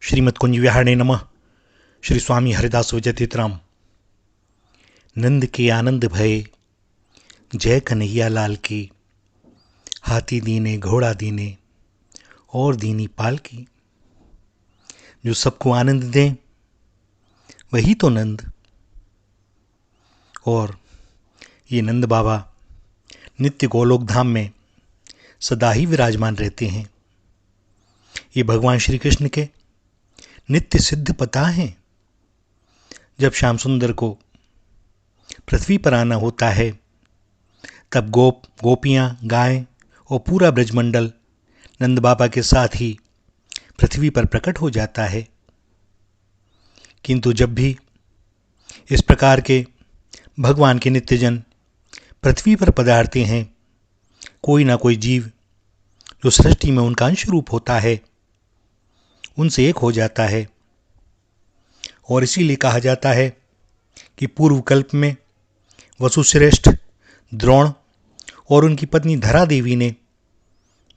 श्रीमद् कुंज विहारणे नमः। श्री स्वामी हरिदास विजयतीर्थराम। नंद के आनंद भये, जय कन्हैया लाल की। हाथी दीने घोड़ा दीने और दीनी पाल की। जो सबको आनंद दें वही तो नंद। और ये नंद बाबा नित्य गोलोक धाम में सदा ही विराजमान रहते हैं। ये भगवान श्री कृष्ण के नित्य सिद्ध पता हैं। जब श्याम सुंदर को पृथ्वी पर आना होता है तब गोपियाँ, गाय और पूरा ब्रजमंडल नंद बाबा के साथ ही पृथ्वी पर प्रकट हो जाता है। किंतु जब भी इस प्रकार के भगवान के नित्यजन पृथ्वी पर पधारते हैं, कोई ना कोई जीव जो सृष्टि में उनका अंश रूप होता है उनसे एक हो जाता है। और इसीलिए कहा जाता है कि पूर्व कल्प में वसुश्रेष्ठ, द्रोण और उनकी पत्नी धरा देवी ने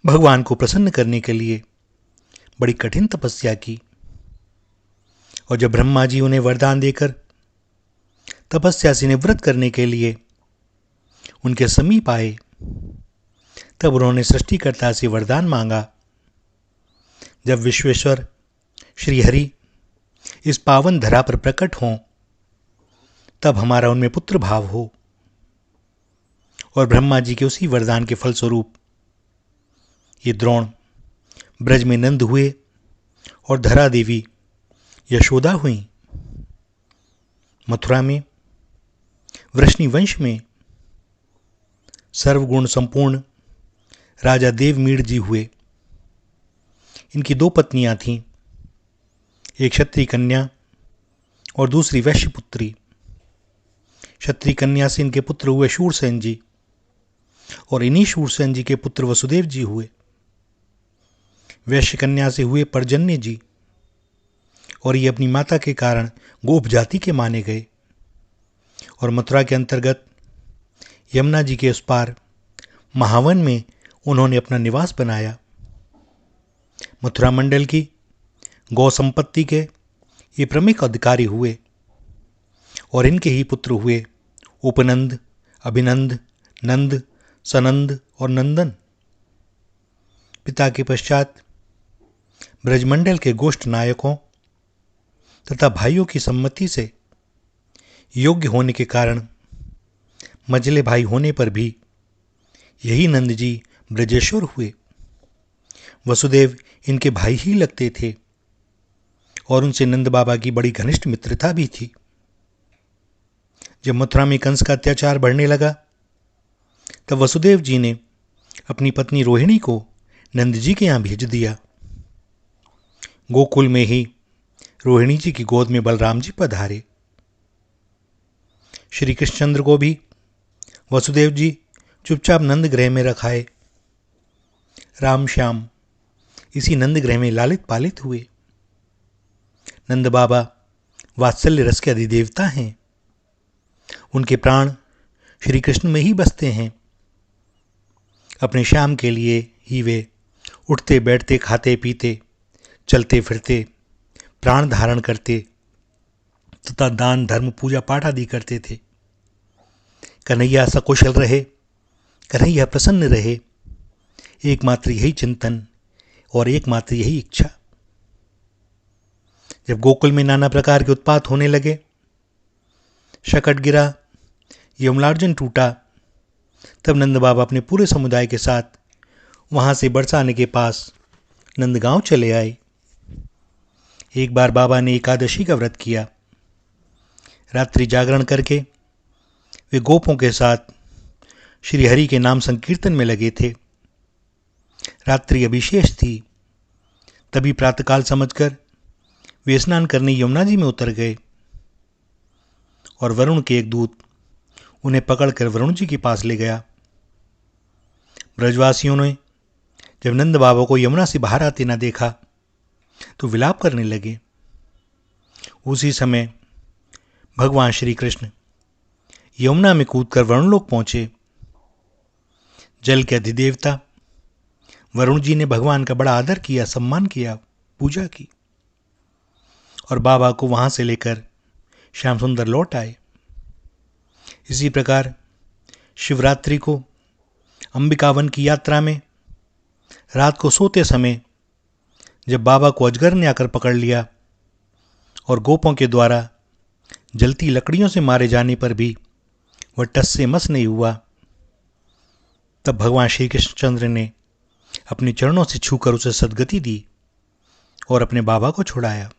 भगवान को प्रसन्न करने के लिए बड़ी कठिन तपस्या की। और जब ब्रह्मा जी उन्हें वरदान देकर तपस्या से निवृत्त करने के लिए उनके समीप आए, तब उन्होंने सृष्टिकर्ता से वरदान मांगा, जब विश्वेश्वर श्री हरि इस पावन धरा पर प्रकट हों तब हमारा उनमें पुत्र भाव हो। और ब्रह्मा जी के उसी वरदान के फलस्वरूप ये द्रोण ब्रज में नंद हुए और धरा देवी यशोदा हुई। मथुरा में वृष्णि वंश में सर्वगुण संपूर्ण राजा देवमीड़ जी हुए। इनकी दो पत्नियां थीं, एक क्षत्रिय कन्या और दूसरी वैश्य पुत्री। क्षत्रिय कन्या से इनके पुत्र हुए शूरसेन जी और इन्हीं शूरसेन जी के पुत्र वसुदेव जी हुए। वैश्य कन्या से हुए पर्जन्य जी और ये अपनी माता के कारण गोप जाति के माने गए। और मथुरा के अंतर्गत यमुना जी के उस पार महावन में उन्होंने अपना निवास बनाया। मथुरा मंडल की गौ संपत्ति के ये प्रमुख अधिकारी हुए और इनके ही पुत्र हुए उपनंद, अभिनंद, नंद, सनंद और नंदन। पिता के पश्चात ब्रजमंडल के गोष्ठ नायकों तथा भाइयों की सम्मति से योग्य होने के कारण मझले भाई होने पर भी यही नंद जी ब्रजेश्वर हुए। वसुदेव इनके भाई ही लगते थे और उनसे नंद बाबा की बड़ी घनिष्ठ मित्रता भी थी। जब मथुरा में कंस का अत्याचार बढ़ने लगा तब वसुदेव जी ने अपनी पत्नी रोहिणी को नंद जी के यहाँ भेज दिया। गोकुल में ही रोहिणी जी की गोद में बलराम जी पधारे। श्री कृष्णचंद्र को भी वसुदेव जी चुपचाप नंद गृह में रखाए। राम श्याम इसी नंद गृह में लालित पालित हुए। नंद बाबा वात्सल्य रस के अधिदेवता हैं। उनके प्राण श्री कृष्ण में ही बसते हैं। अपने श्याम के लिए ही वे उठते बैठते, खाते पीते, चलते फिरते, प्राण धारण करते तथा दान धर्म पूजा पाठ आदि करते थे। कन्हैया सकुशल रहे, कन्हैया प्रसन्न रहे, एकमात्र यही चिंतन और एकमात्र यही इच्छा। जब गोकुल में नाना प्रकार के उत्पात होने लगे, शकट गिरा, यमलार्जुन टूटा, तब नंद बाबा अपने पूरे समुदाय के साथ वहां से बरसाने के पास नंदगांव चले आए। एक बार बाबा ने एकादशी का व्रत किया। रात्रि जागरण करके वे गोपों के साथ श्री हरि के नाम संकीर्तन में लगे थे। रात्रि अभिशेष थी। तभी प्रातःकाल समझकर वे स्नान करने यमुना जी में उतर गए और वरुण के एक दूत उन्हें पकड़कर वरुण जी के पास ले गया। ब्रजवासियों ने जब नंद बाबा को यमुना से बाहर आते न देखा तो विलाप करने लगे। उसी समय भगवान श्री कृष्ण यमुना में कूदकर वरुणलोक पहुंचे। जल के अधिदेवता वरुण जी ने भगवान का बड़ा आदर किया, सम्मान किया, पूजा की। और बाबा को वहाँ से लेकर श्याम सुंदर लौट आए। इसी प्रकार शिवरात्रि को अंबिकावन की यात्रा में रात को सोते समय जब बाबा को अजगर ने आकर पकड़ लिया और गोपों के द्वारा जलती लकड़ियों से मारे जाने पर भी वह टस से मस नहीं हुआ, तब भगवान श्री कृष्णचंद्र ने अपने चरणों से छूकर उसे सद्गति दी और अपने बाबा को छुड़ाया।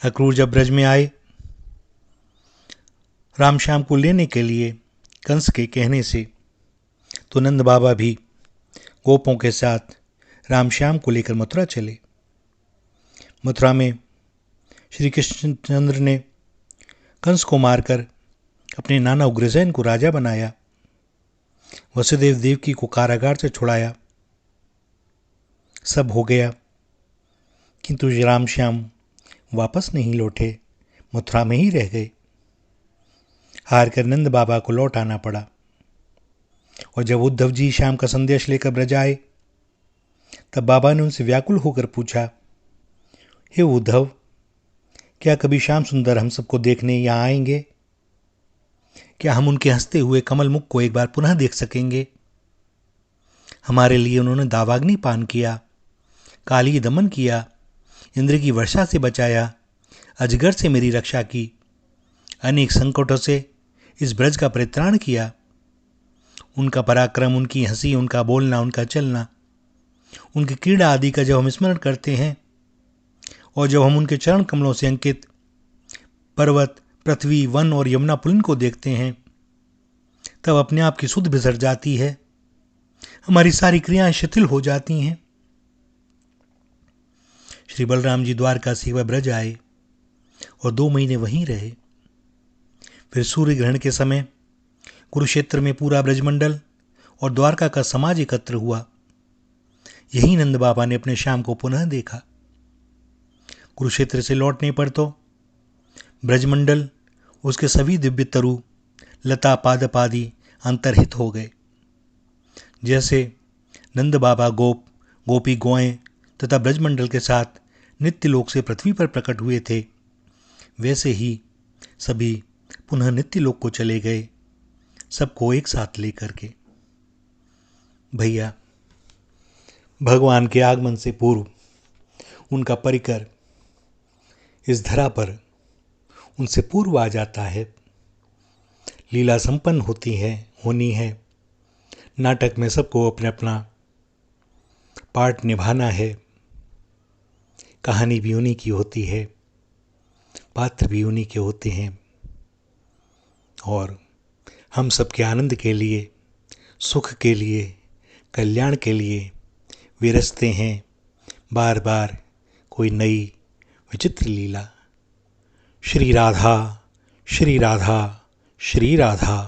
अक्रूर जब ब्रज में आए, राम श्याम को लेने के लिए कंस के कहने से, तो नंद बाबा भी गोपों के साथ राम श्याम को लेकर मथुरा चले। मथुरा में श्री कृष्णचंद्र ने कंस को मारकर अपने नाना उग्रसेन को राजा बनाया, वसुदेव देवकी को कारागार से छुड़ाया। सब हो गया, किंतु राम श्याम वापस नहीं लौटे, मथुरा में ही रह गए। हार कर नंद बाबा को लौट आना पड़ा। और जब उद्धव जी श्याम का संदेश लेकर ब्रज आए, तब बाबा ने उनसे व्याकुल होकर पूछा, हे उद्धव, क्या कभी श्याम सुंदर हम सबको देखने यहाँ आएंगे? क्या हम उनके हंसते हुए कमल मुख को एक बार पुनः देख सकेंगे? हमारे लिए उन्होंने दावाग्नि पान किया, काली दमन किया, इंद्र की वर्षा से बचाया, अजगर से मेरी रक्षा की, अनेक संकटों से इस ब्रज का परित्राण किया। उनका पराक्रम, उनकी हंसी, उनका बोलना, उनका चलना, उनकी क्रीड़ा आदि का जब हम स्मरण करते हैं और जब हम उनके चरण कमलों से अंकित पर्वत, पृथ्वी, वन और यमुना पुलिन को देखते हैं, तब अपने आप की सुध बिसर जाती है, हमारी सारी क्रियाएं शिथिल हो जाती हैं। श्री बलराम जी द्वारका से वह ब्रज आए और 2 महीने वहीं रहे। फिर सूर्य ग्रहण के समय कुरुक्षेत्र में पूरा ब्रजमंडल और द्वारका का समाज एकत्र हुआ। यही नंद बाबा ने अपने श्याम को पुनः देखा। कुरुक्षेत्र से लौटने पर तो ब्रजमंडल, उसके सभी दिव्य तरु, लता पादपादि अंतर्हित हो गए। जैसे नंद बाबा गोप, गोपी गोएं तथा ब्रजमंडल के साथ नित्य लोक से पृथ्वी पर प्रकट हुए थे, वैसे ही सभी पुनः नित्य लोक को चले गए, सबको एक साथ लेकर के। भैया, भगवान के आगमन से पूर्व उनका परिकर इस धरा पर उनसे पूर्व आ जाता है। लीला संपन्न होनी है। नाटक में सबको अपना अपना पार्ट निभाना है। कहानी भी उन्हीं की होती है, पात्र भी उन्हीं के होते हैं, और हम सबके आनंद के लिए, सुख के लिए, कल्याण के लिए विरसते हैं बार बार कोई नई विचित्र लीला। श्री राधा, श्री राधा, श्री राधा।